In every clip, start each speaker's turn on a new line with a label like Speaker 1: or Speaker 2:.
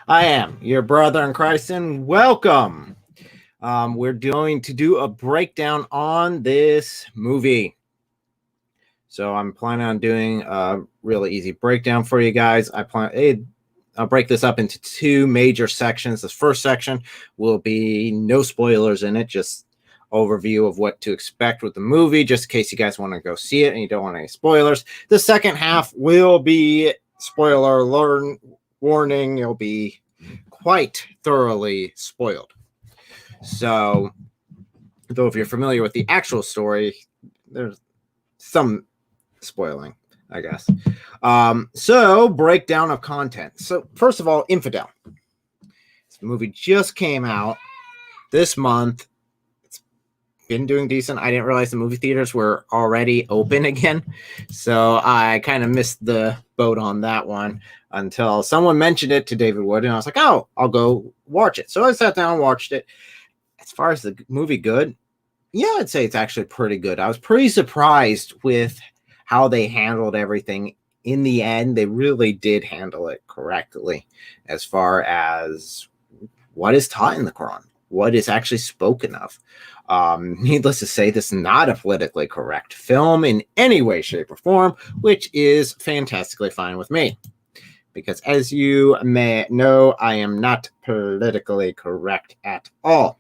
Speaker 1: I am your brother in Christ, and welcome. We're going to do a breakdown on this movie. So I'm planning on doing a really easy breakdown for you guys. I'll break this up into two major sections. This first section will be no spoilers in it, just overview of what to expect with the movie, just in case you guys want to go see it and you don't want any spoilers. The second half will be spoiler warning. You'll be quite thoroughly spoiled. So, though if you're familiar with the actual story, there's some spoiling, I guess. So, breakdown of content. So, first of all, Infidel. This movie just came out this month. It's been doing decent. I didn't realize the movie theaters were already open again. So, I kind of missed the boat on that one until someone mentioned it to David Wood, and I was like, oh, I'll go watch it. So, I sat down and watched it. As far as the movie good, yeah, I'd say it's actually pretty good. I was pretty surprised with how they handled everything. In the end, they really did handle it correctly as far as what is taught in the Quran, what is actually spoken of. Needless to say, this is not a politically correct film in any way, shape, or form, which is fantastically fine with me. Because as you may know, I am not politically correct at all.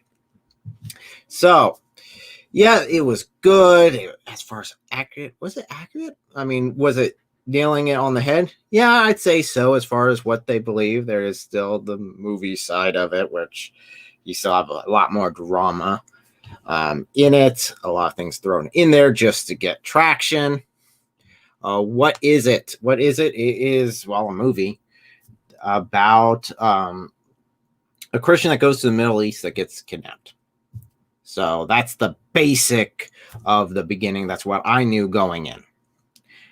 Speaker 1: So, yeah, it was good. As far as accurate, was it accurate? I mean, was it nailing it on the head? Yeah, I'd say so. As far as what they believe, there is still the movie side of it, which you still have a lot more drama in it. A lot of things thrown in there just to get traction. What is it? What is it? It is, well, a movie about a Christian that goes to the Middle East that gets kidnapped. So that's the basic of the beginning. That's what I knew going in.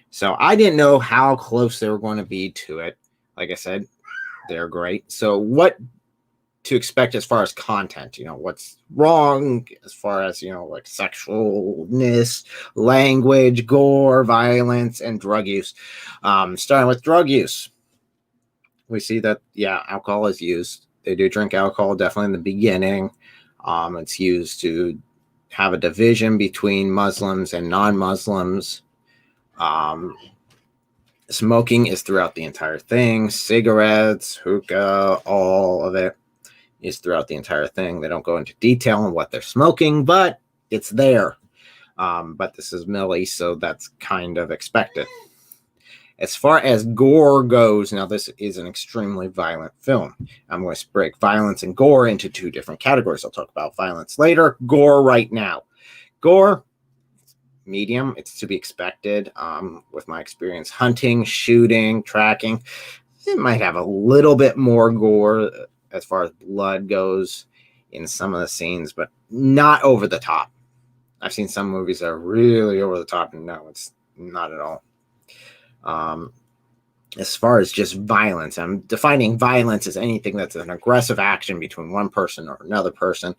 Speaker 1: So I didn't know how close they were going to be to it. Like I said, they're great. So what to expect as far as content, what's wrong as far as, like sexualness, language, gore, violence, and drug use. Starting with drug use. We see that, alcohol is used. They do drink alcohol definitely in the beginning. It's used to have a division between Muslims and non-Muslims. Smoking is throughout the entire thing. Cigarettes, hookah, all of it is throughout the entire thing. They don't go into detail on what they're smoking, but it's there. But this is Middle East, so that's kind of expected. As far as gore goes, now this is an extremely violent film. I'm going to break violence and gore into two different categories. I'll talk about violence later. Gore right now. Gore, medium. It's to be expected. With my experience hunting, shooting, tracking, it might have a little bit more gore as far as blood goes in some of the scenes, but not over the top. I've seen some movies that are really over the top, and no, it's not at all. As far as just violence, I'm defining violence as anything that's an aggressive action between one person or another person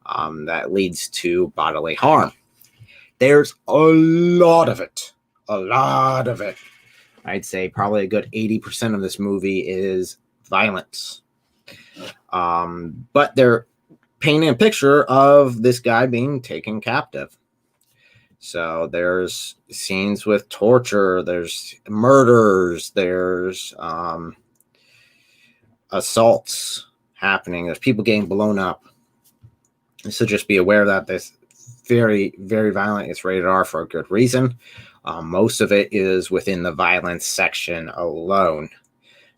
Speaker 1: that leads to bodily harm. There's a lot of it. I'd say probably a good 80% of this movie is violence. But they're painting a picture of this guy being taken captive. So there's scenes with torture, there's murders, there's assaults happening, there's people getting blown up. So just be aware that this very, very violent. It's rated R for a good reason. Most of it is within the violence section alone.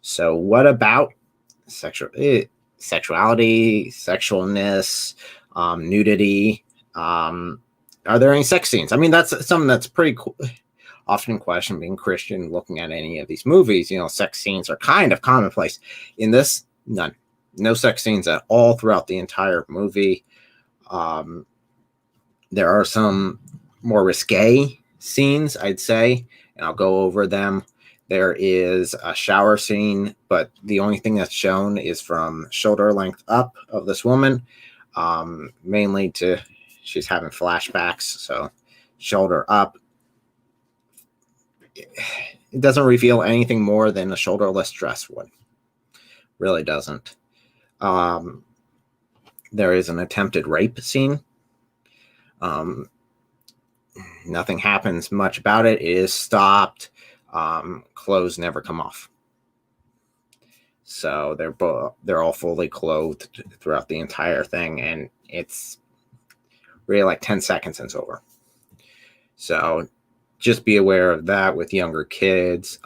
Speaker 1: So what about sexuality, sexualness, nudity? Are there any sex scenes? I mean, that's something that's pretty often questioned being Christian, looking at any of these movies. Sex scenes are kind of commonplace. In this, none. No sex scenes at all throughout the entire movie. There are some more risque scenes, I'd say, and I'll go over them. There is a shower scene, but the only thing that's shown is from shoulder length up of this woman, mainly to... She's having flashbacks, so shoulder up. It doesn't reveal anything more than a shoulderless dress would. Really doesn't. There is an attempted rape scene. Nothing happens much about it. It is stopped. Clothes never come off. So they're all fully clothed throughout the entire thing, and it's really like 10 seconds and it's over. So just be aware of that with younger kids.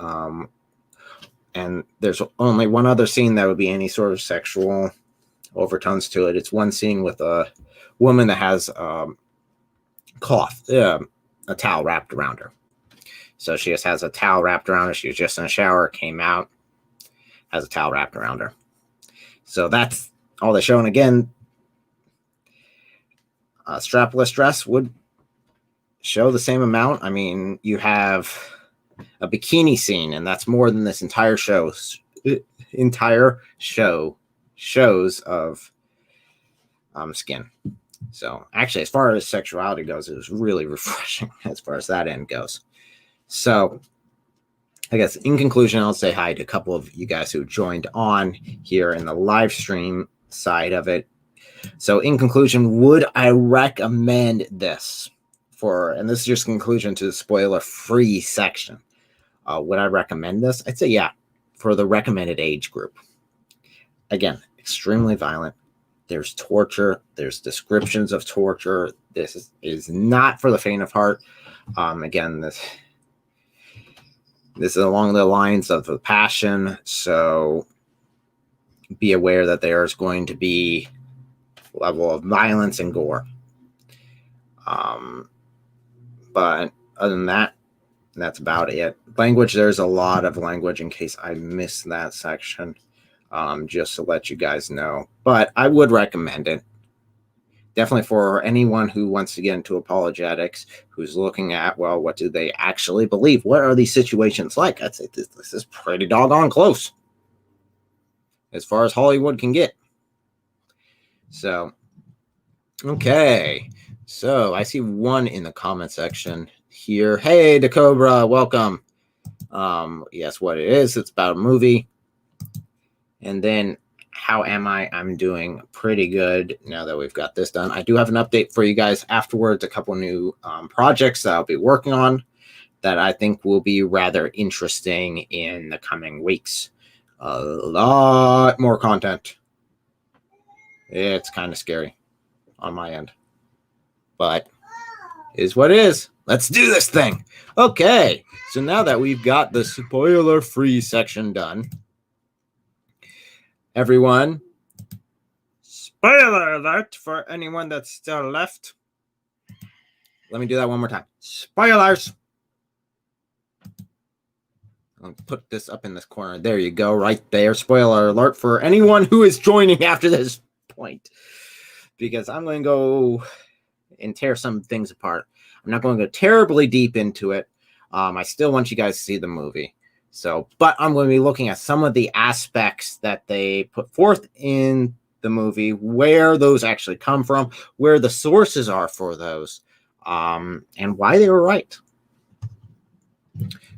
Speaker 1: And there's only one other scene that would be any sort of sexual overtones to it. It's one scene with a woman that has cloth, a towel wrapped around her. So she just has a towel wrapped around her. She was just in a shower, came out, has a towel wrapped around her. So that's all they show. And again, a strapless dress would show the same amount. I mean, you have a bikini scene, and that's more than this entire shows of skin. So actually, as far as sexuality goes, it was really refreshing as far as that end goes. So I guess in conclusion, I'll say hi to a couple of you guys who joined on here in the live stream side of it. So in conclusion, would I recommend this and this is just conclusion to the spoiler-free section. Would I recommend this? I'd say yeah, for the recommended age group. Again, extremely violent. There's torture. There's descriptions of torture. This is not for the faint of heart. Again, this is along the lines of the Passion, so be aware that there's going to be a level of violence and gore. But other than that, that's about it. Language, there's a lot of language in case I missed that section, just to let you guys know. But I would recommend it. Definitely for anyone who wants to get into apologetics, who's looking at, well, what do they actually believe? What are these situations like? I'd say this is pretty doggone close as far as Hollywood can get. So, okay. So I see one in the comment section here. Hey, DeCobra, welcome. Yes, what it is. It's about a movie. And then how am I? I'm doing pretty good now that we've got this done. I do have an update for you guys afterwards, a couple new projects that I'll be working on that I think will be rather interesting in the coming weeks. A lot more content. It's kind of scary on my end, but it is what it is. Let's do this thing. Okay, so now that we've got the spoiler-free section done, everyone, spoiler alert for anyone that's still left. Let me do that one more time. Spoilers. I'll put this up in this corner. There you go, right there. Spoiler alert for anyone who is joining after this point, because I'm going to go and tear some things apart. I'm not going to go terribly deep into it. I still want you guys to see the movie. So, but I'm going to be looking at some of the aspects that they put forth in the movie, where those actually come from, where the sources are for those, and why they were right.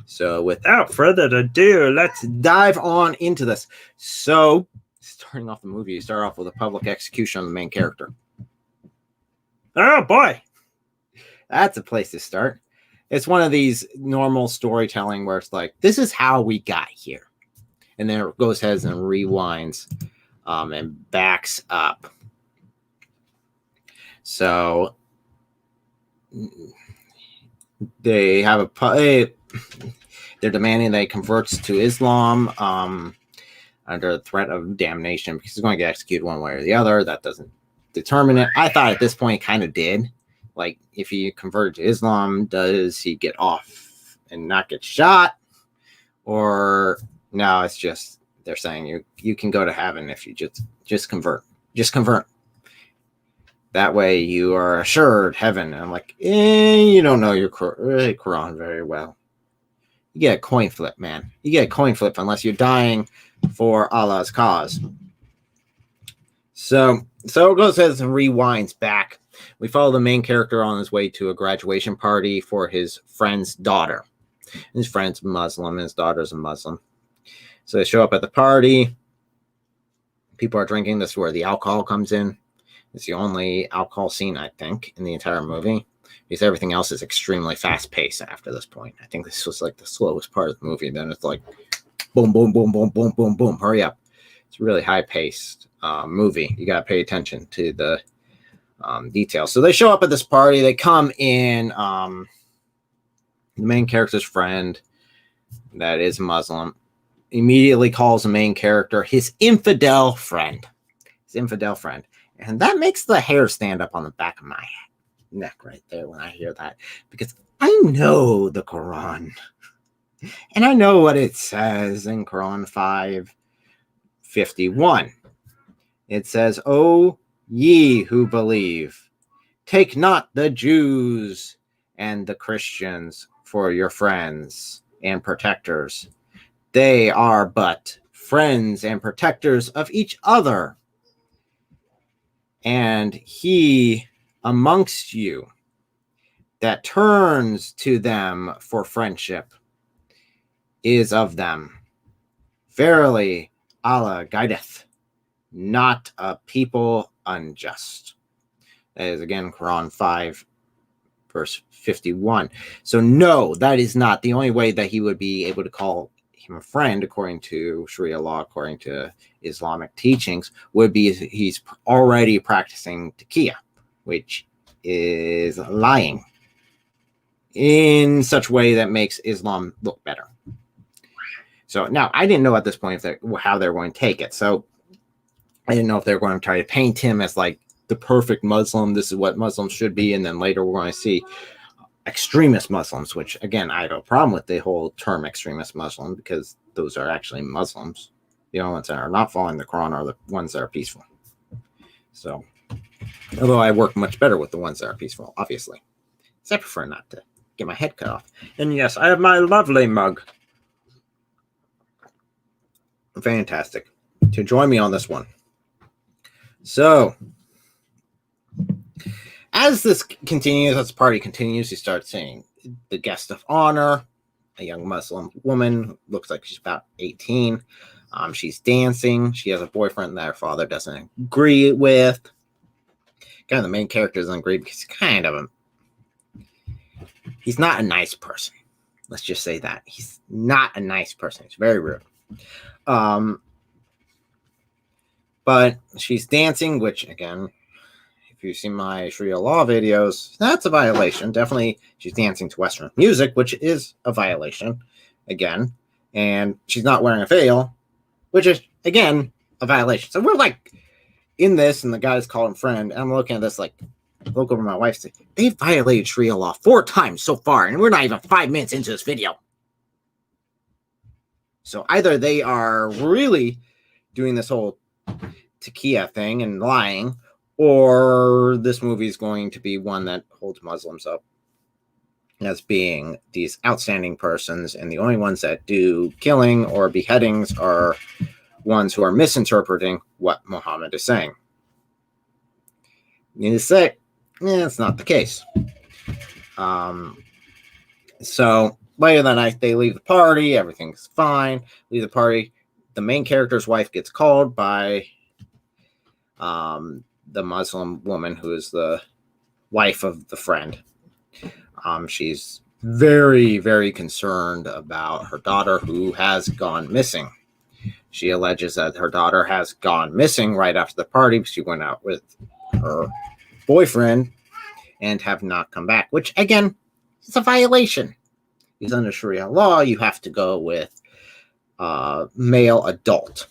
Speaker 1: So without further ado, let's dive on into this. So starting off the movie, you start off with a public execution on the main character. Oh boy, that's a place to start. It's one of these normal storytelling where it's like, this is how we got here. And then it goes ahead and rewinds and backs up. So they have they're demanding that he converts to Islam under the threat of damnation because he's going to get executed one way or the other. That doesn't determine it. I thought at this point it kind of did. Like, if he converted to Islam, does he get off and not get shot? Or no, it's just they're saying you can go to heaven if you just convert. Just convert. That way you are assured heaven. And I'm like, you don't know your Quran very well. You get a coin flip, man. You get a coin flip unless you're dying for Allah's cause. So it goes ahead and rewinds back. We follow the main character on his way to a graduation party for his friend's daughter. His friend's Muslim, his daughter's a Muslim. So they show up at the party. people are drinking. This is where the alcohol comes in. It's the only alcohol scene, I think, in the entire movie, because everything else is extremely fast-paced after this point. I think this was like the slowest part of the movie. Then it's like boom, boom, boom, boom, boom, boom, boom. Hurry up. It's a really high-paced movie. You got to pay attention to the details. So they show up at this party. They come in. The main character's friend, that is Muslim, immediately calls the main character his infidel friend. His infidel friend. And that makes the hair stand up on the back of my neck right there when I hear that. Because I know the Quran. And I know what it says in Quran 5:51. It says, "O ye who believe, take not the Jews and the Christians for your friends and protectors. They are but friends and protectors of each other. And he amongst you that turns to them for friendship is of them. Verily, Allah guideth not a people unjust." That is again Quran 5, verse 51. So no, that is not the only way that he would be able to call him a friend, according to Sharia law, according to Islamic teachings, would be he's already practicing taqiyya, which is lying in such a way that makes Islam look better. So now I didn't know at this point how they're going to take it. So I didn't know if they're going to try to paint him as like the perfect Muslim. This is what Muslims should be. And then later we're going to see extremist Muslims, which again, I have a problem with the whole term extremist Muslim, because those are actually Muslims. The only ones that are not following the Quran are the ones that are peaceful. So, although I work much better with the ones that are peaceful, obviously. So I prefer not to get my head cut off. And yes, I have my lovely mug. Fantastic. To join me on this one. So, as this continues, as the party continues, you start seeing the guest of honor, a young Muslim woman, looks like she's about 18. She's dancing. She has a boyfriend that her father doesn't agree with. Kind of the main character doesn't agree because he's not a nice person. Let's just say that. He's not a nice person. He's very rude. But she's dancing, which again, if you see my Sharia law videos, that's a violation. Definitely, she's dancing to Western music, which is a violation, again. And she's not wearing a veil, which is, again, a violation. So we're like in this, and the guy's calling friend, and I'm looking at this like, look over my wife, say, they violated Sharia law 4 times so far, and we're not even 5 minutes into this video. So either they are really doing this whole taqiyya thing and lying, or this movie is going to be one that holds Muslims up as being these outstanding persons, and the only ones that do killing or beheadings are ones who are misinterpreting what Muhammad is saying. You need to say, it's not the case. So later that night, they leave the party. Everything's fine. Leave the party. The main character's wife gets called by the Muslim woman who is the wife of the friend. She's very, very concerned about her daughter who has gone missing. She alleges that her daughter has gone missing right after the party. She went out with her boyfriend and have not come back, which again is a violation. Because under Sharia law, you have to go with a male adult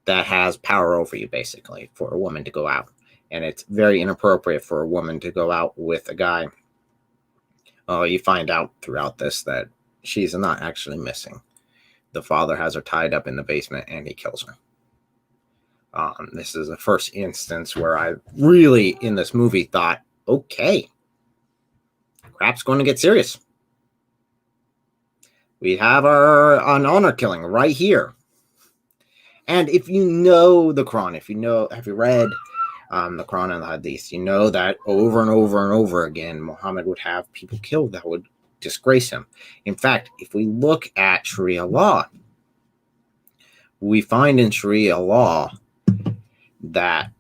Speaker 1: that has power over you, basically, for a woman to go out. And it's very inappropriate for a woman to go out with a guy. You find out throughout this that she's not actually missing. The father has her tied up in the basement and he kills her. This is the first instance where I really, in this movie, thought, okay, crap's going to get serious. We have an honor killing right here. And if you know the Quran, have you read the Quran and the Hadith, you know that over and over and over again, Muhammad would have people killed that would disgrace him. In fact, if we look at Sharia law, we find in Sharia law that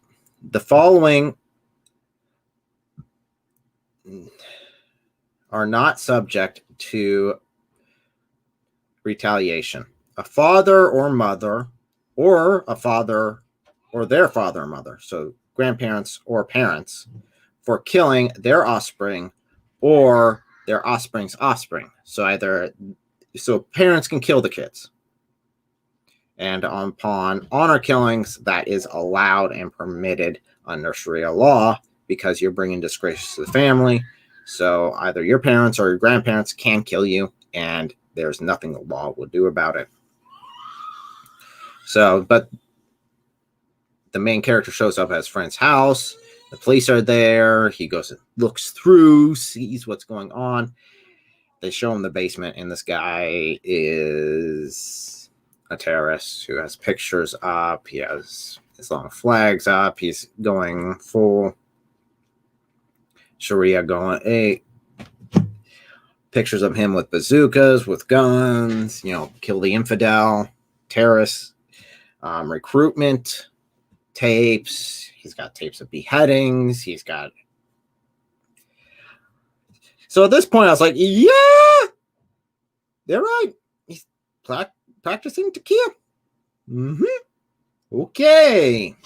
Speaker 1: the following are not subject to retaliation: a father or mother, or a father or their father or mother, so grandparents or parents, for killing their offspring or their offspring's offspring. So parents can kill the kids. And upon honor killings, that is allowed and permitted under Sharia law, because you're bringing disgrace to the family. So either your parents or your grandparents can kill you, and there's nothing the law will do about it. So, but the main character shows up at his friend's house. The police are there. He goes and looks through, sees what's going on. They show him the basement, and this guy is a terrorist who has pictures up. He has Islamic flags up. He's going full Sharia, going, pictures of him with bazookas, with guns, kill the infidel, terrorists, recruitment tapes. He's got tapes of beheadings. So at this point, I was like, yeah, they're right. He's practicing to kill. Okay.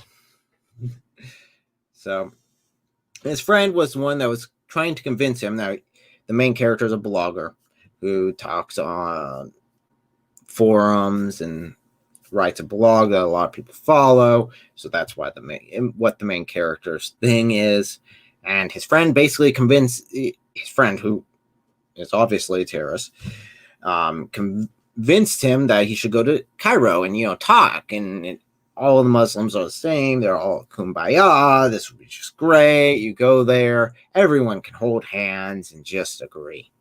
Speaker 1: So his friend was the one that was trying to convince him that the main character is a blogger who talks on forums and writes a blog that a lot of people follow. So that's why what the main character's thing is. And his friend basically convinced his friend, who is obviously a terrorist, convinced him that he should go to Cairo and talk, and all of the Muslims are the same. They're all kumbaya. This would be just great. You go there, everyone can hold hands and just agree.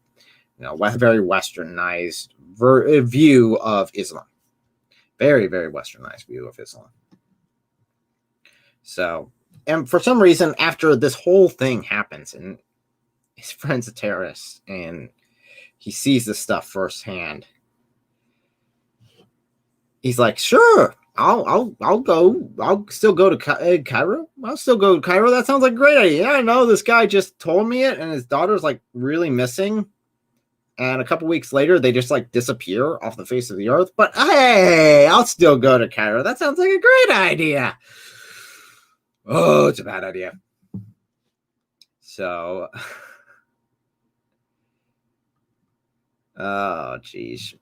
Speaker 1: Very westernized view of Islam. Very, very westernized view of Islam. So, and for some reason, after this whole thing happens, and his friend's a terrorist, and he sees this stuff firsthand, he's like, sure, I'll go. I'll still go to Cairo. I'll still go to Cairo. That sounds like a great idea. I know this guy just told me it, and his daughter's like really missing. And a couple weeks later, they just like disappear off the face of the earth. But hey, I'll still go to Cairo. That sounds like a great idea. Oh, it's a bad idea. So, oh, geez.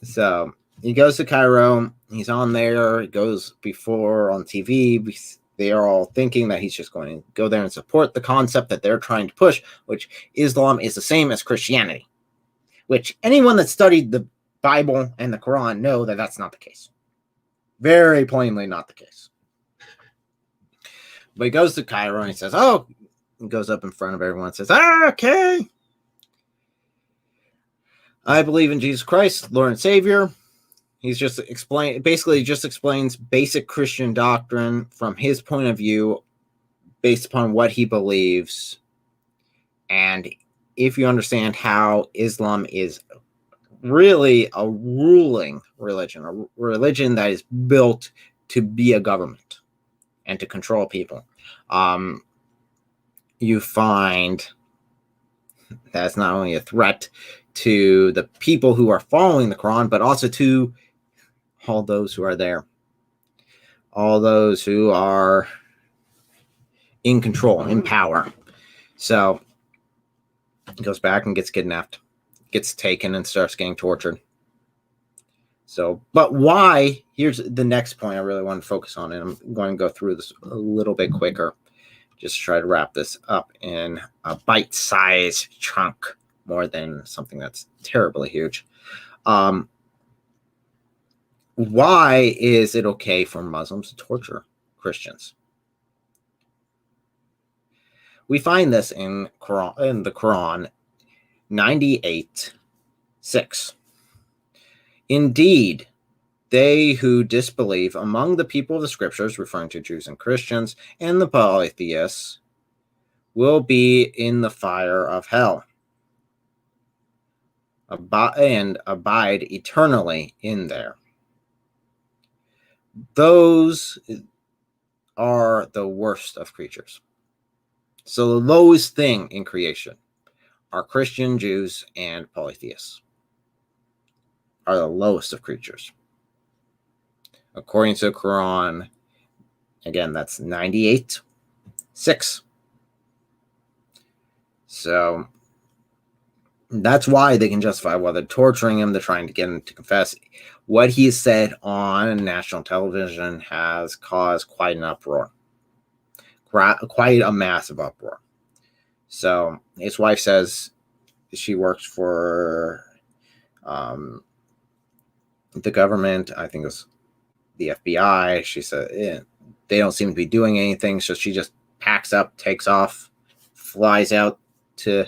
Speaker 1: So he goes to Cairo. He's on there. He goes before on TV. They are all thinking that he's just going to go there and support the concept that they're trying to push, which Islam is the same as Christianity. Which anyone that studied the Bible and the Quran know that that's not the case. Very plainly not the case. But he goes to Cairo and he says, he goes up in front of everyone and says, okay, I believe in Jesus Christ, Lord and Savior. He's just explains basic Christian doctrine from his point of view, based upon what he believes. And if you understand how Islam is really a ruling religion, a religion that is built to be a government and to control people, you find that's not only a threat to the people who are following the Quran, but also to all those who are there, all those who are in control, in power. So he goes back and gets kidnapped, gets taken, and starts getting tortured. So, but why? Here's the next point I really want to focus on, and I'm going to go through this a little bit quicker, just to try to wrap this up in a bite-sized chunk, more than something that's terribly huge. Why is it okay for Muslims to torture Christians? We find this in the Quran 98:6. Indeed, they who disbelieve among the people of the scriptures, referring to Jews and Christians, and the polytheists, will be in the fire of hell, and abide eternally in there. Those are the worst of creatures. So the lowest thing in creation are Christian, Jews, and polytheists. Are the lowest of creatures. According to the Quran, again, that's 98:6. So that's why they can justify whether torturing him, they're trying to get him to confess. What he said on national television has caused quite an uproar, quite a massive uproar. So his wife says she works for the government. I think it's the FBI. She said they don't seem to be doing anything, so she just packs up, takes off, flies out to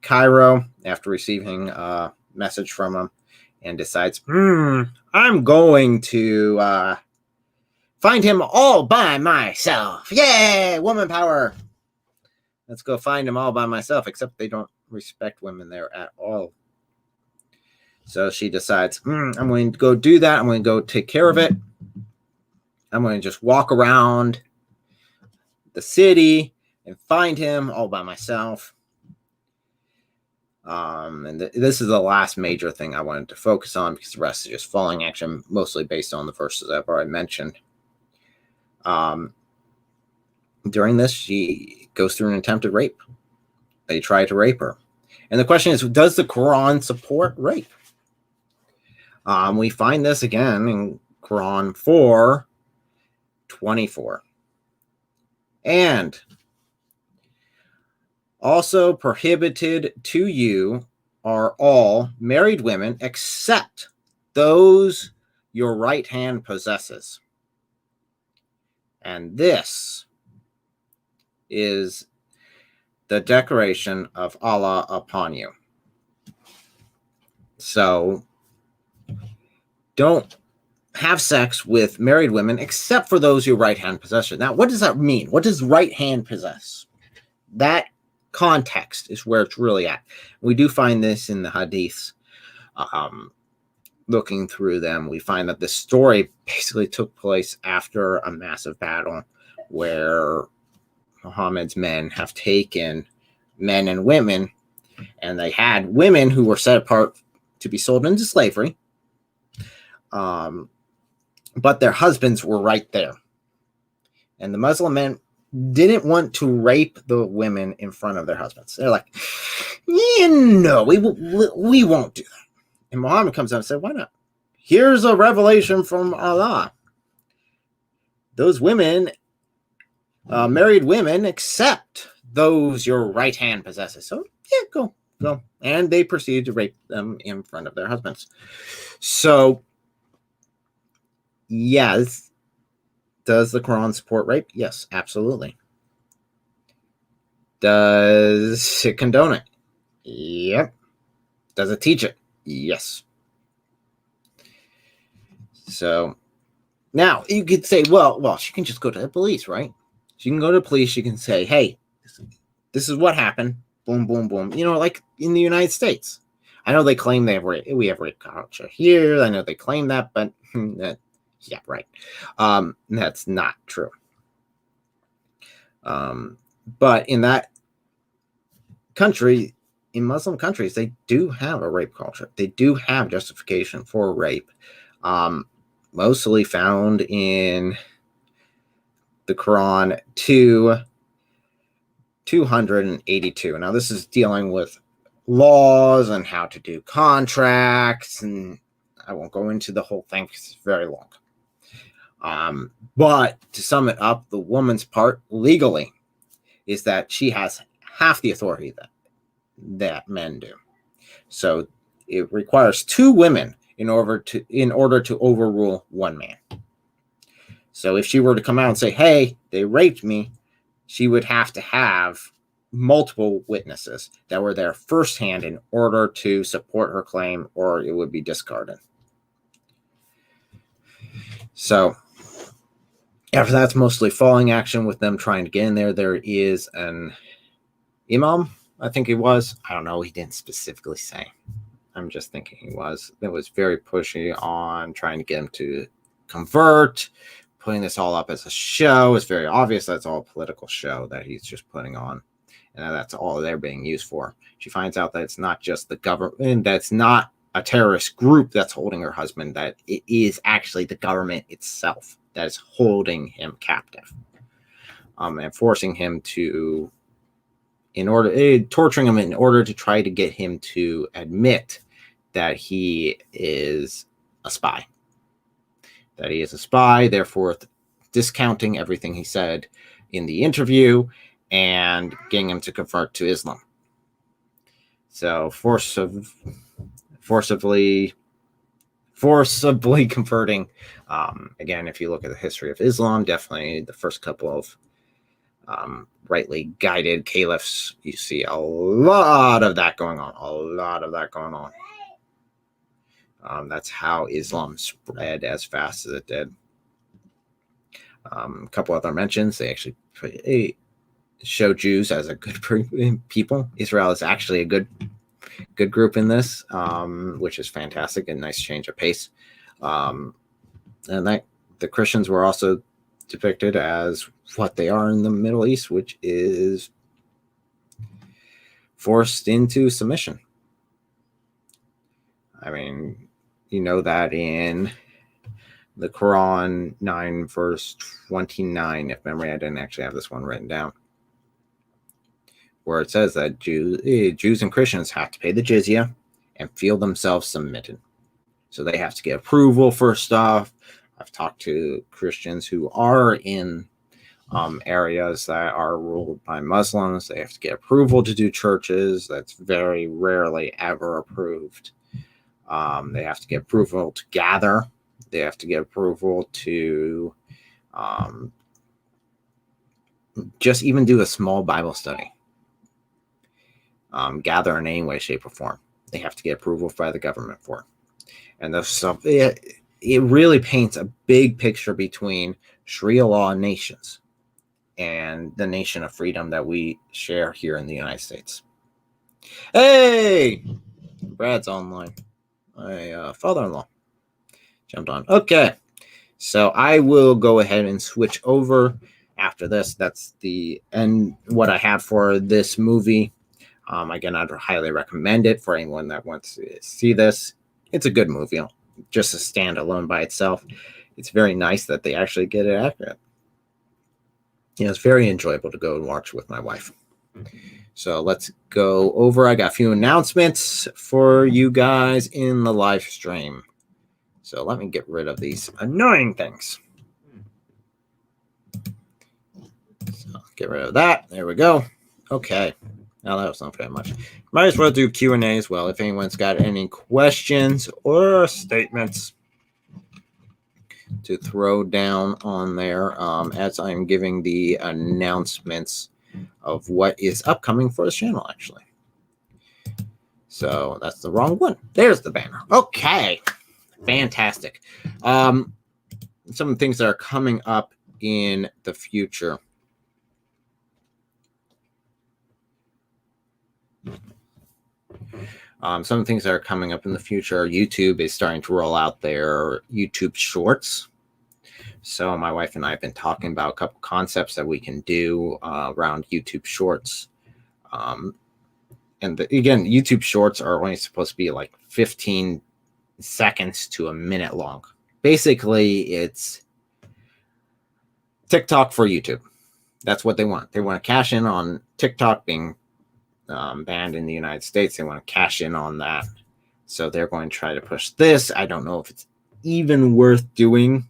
Speaker 1: Cairo after receiving a message from him, and decides, I'm going to find him all by myself. Yay, woman power. Let's go find him all by myself, except they don't respect women there at all. So she decides, I'm going to go do that. I'm going to go take care of it. I'm going to just walk around the city and find him all by myself. And this is the last major thing I wanted to focus on, because the rest is just falling action, mostly based on the verses I've already mentioned. During this, she goes through an attempted rape. They try to rape her. And the question is, does the Quran support rape? We find this again in Quran 4:24. And also prohibited to you are all married women except those your right hand possesses. And this is the declaration of Allah upon you. So don't have sex with married women except for those your right hand possesses. Now, what does that mean? What does right hand possess? That context is where it's really at. We do find this in the hadiths. Looking through them, we find that the story basically took place after a massive battle where Muhammad's men have taken men and women, and they had women who were set apart to be sold into slavery, but their husbands were right there. And the Muslim men didn't want to rape the women in front of their husbands. They're like, no, we won't do that. And Muhammad comes out and said, why not? Here's a revelation from Allah. Those women, married women, except those your right hand possesses. So, yeah, go. And they proceeded to rape them in front of their husbands. So, yes. Does the Quran support rape? Yes, absolutely. Does it condone it? Yep. Does it teach it? Yes. So now you could say, well, she can just go to the police, right? She can go to the police. She can say, hey, this is what happened. Boom, boom, boom. Like in the United States. I know they claim we have rape culture here. I know they claim that, but yeah, right. That's not true. But in that country, in Muslim countries, they do have a rape culture. They do have justification for rape, mostly found in the Quran 282. Now, this is dealing with laws and how to do contracts, and I won't go into the whole thing because it's very long. But to sum it up, the woman's part legally is that she has half the authority that men do. So it requires two women in order to overrule one man. So if she were to come out and say, hey, they raped me, she would have to have multiple witnesses that were there firsthand in order to support her claim, or it would be discarded. So after that's mostly falling action with them trying to get in there. There is an imam, I think he was. I don't know. He didn't specifically say. I'm just thinking he was. That was very pushy on trying to get him to convert, putting this all up as a show. It's very obvious that's all a political show that he's just putting on, and that's all they're being used for. She finds out that it's not just the government, that's not a terrorist group that's holding her husband, that it is actually the government itself that is holding him captive, and forcing him to, torturing him in order to try to get him to admit that he is a spy. That he is a spy, therefore discounting everything he said in the interview and getting him to convert to Islam. So forcibly converting. Again, if you look at the history of Islam, definitely the first couple of rightly guided caliphs, you see a lot of that going on. That's how Islam spread as fast as it did. A couple other mentions, they actually show Jews as a good people. Israel is actually a good group in this, which is fantastic, a nice change of pace. And that the Christians were also depicted as what they are in the Middle East, which is forced into submission. I mean, you know that in the Quran 9 verse 29, if memory, I didn't actually have this one written down, where it says that Jews and Christians have to pay the jizya and feel themselves submitted. So they have to get approval for stuff. I've talked to Christians who are in areas that are ruled by Muslims. They have to get approval to do churches. That's very rarely ever approved. They have to get approval to gather. They have to get approval to just even do a small Bible study. Gather in any way, shape, or form. They have to get approval by the government for it. And the stuff, it really paints a big picture between Sharia law nations and the nation of freedom that we share here in the United States. Hey, Brad's online. My father-in-law jumped on. Okay, so I will go ahead and switch over after this. That's the end. What I have for this movie. Again, I'd highly recommend it for anyone that wants to see this. It's a good movie, just a standalone by itself. It's very nice that they actually get it accurate. It's very enjoyable to go and watch with my wife. So let's go over. I got a few announcements for you guys in the live stream. So let me get rid of these annoying things. So get rid of that. There we go. Okay. Now that was not very much. Might as well do Q&A as well if anyone's got any questions or statements to throw down on there as I'm giving the announcements of what is upcoming for the channel, actually. So that's the wrong one. There's the banner. Okay. Fantastic. Some of the things that are coming up in the future. Some things that are coming up in the future. YouTube is starting to roll out their YouTube Shorts. So my wife and I have been talking about a couple concepts that we can do around YouTube Shorts. Again, YouTube Shorts are only supposed to be like 15 seconds to a minute long. Basically, it's TikTok for YouTube. That's what they want. They want to cash in on TikTok being banned in the United States. They want to cash in on that. So they're going to try to push this. I don't know if it's even worth doing.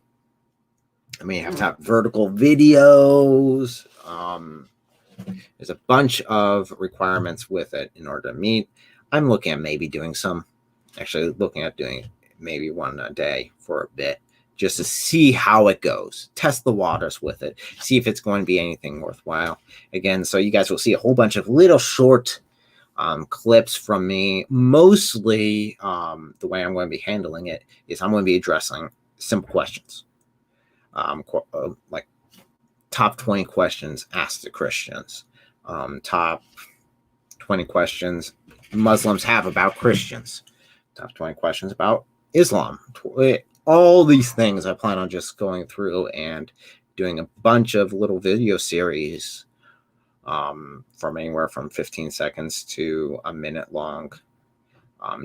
Speaker 1: I mean, you have to have vertical videos. There's a bunch of requirements with it in order to meet. I'm looking at maybe doing maybe one a day for a bit, just to see how it goes, test the waters with it, see if it's going to be anything worthwhile. Again, so you guys will see a whole bunch of little short clips from me. Mostly the way I'm going to be handling it is I'm going to be addressing simple questions, like top 20 questions asked to Christians, top 20 questions Muslims have about Christians, top 20 questions about Islam, all these things I plan on just going through and doing a bunch of little video series from anywhere from 15 seconds to a minute long,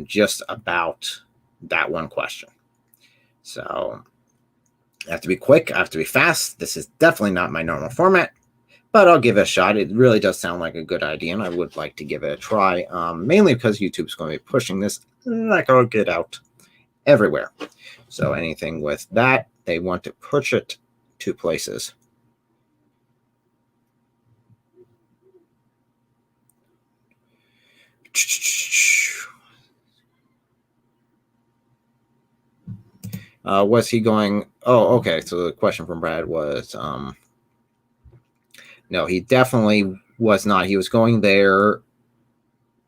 Speaker 1: just about that one question. So I have to be quick. I have to be fast. This is definitely not my normal format, but I'll give it a shot. It really does sound like a good idea, and I would like to give it a try, mainly because YouTube's going to be pushing this like I'll get out everywhere. So anything with that, they want to push it to places. Was he going? Oh, okay. So the question from Brad was, no, he definitely was not. He was going there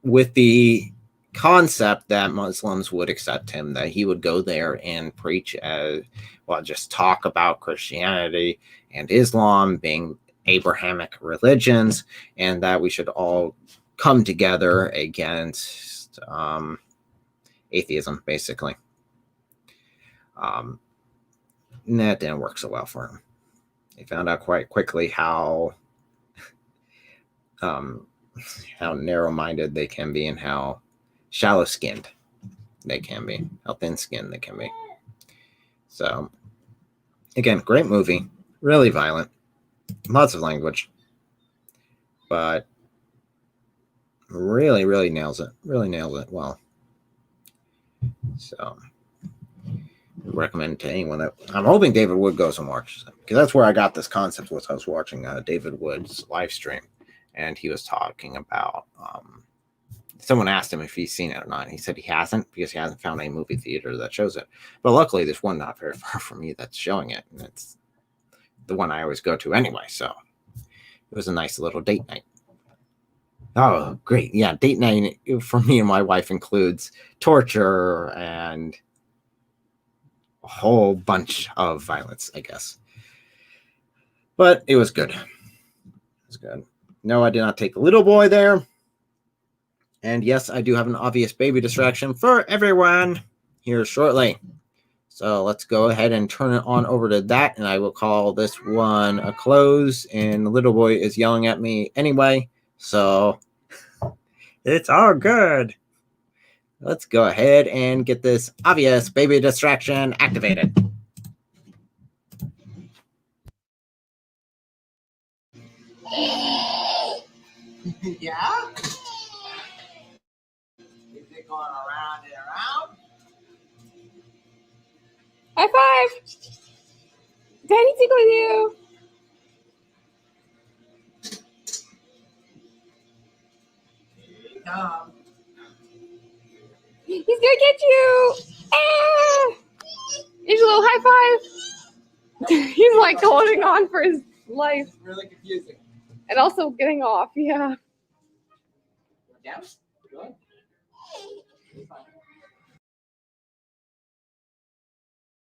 Speaker 1: with the concept that Muslims would accept him, that he would go there and preach as well, just talk about Christianity and Islam being Abrahamic religions, and that we should all come together against atheism, basically. That didn't work so well for him. He found out quite quickly how narrow-minded they can be and how shallow-skinned they can be, how thin-skinned they can be. So, again, great movie, really violent, lots of language, but really, really nails it. Really nails it well. So, recommend it to anyone. That I'm hoping David Wood goes and watches it, because that's where I got this concept. Was I was watching David Wood's live stream, and he was talking about someone asked him if he's seen it or not. He said he hasn't, because he hasn't found a movie theater that shows it. But luckily, there's one not very far from me that's showing it, and it's the one I always go to anyway. So it was a nice little date night. Oh, great. Yeah, date night for me and my wife includes torture and a whole bunch of violence, I guess. But it was good. It was good. No, I did not take the little boy there. And yes, I do have an obvious baby distraction for everyone here shortly. So let's go ahead and turn it on over to that, and I will call this one a close. And the little boy is yelling at me anyway, so it's all good. Let's go ahead and get this obvious baby distraction activated. Yeah? Is it going around and around?
Speaker 2: High five! Daddy tickle you!
Speaker 1: Here he comes.
Speaker 2: He's gonna get you! Ah! Here's a little high five! He's like holding on for his life.
Speaker 1: It's really confusing.
Speaker 2: And also getting off, yeah.
Speaker 1: Down? Good.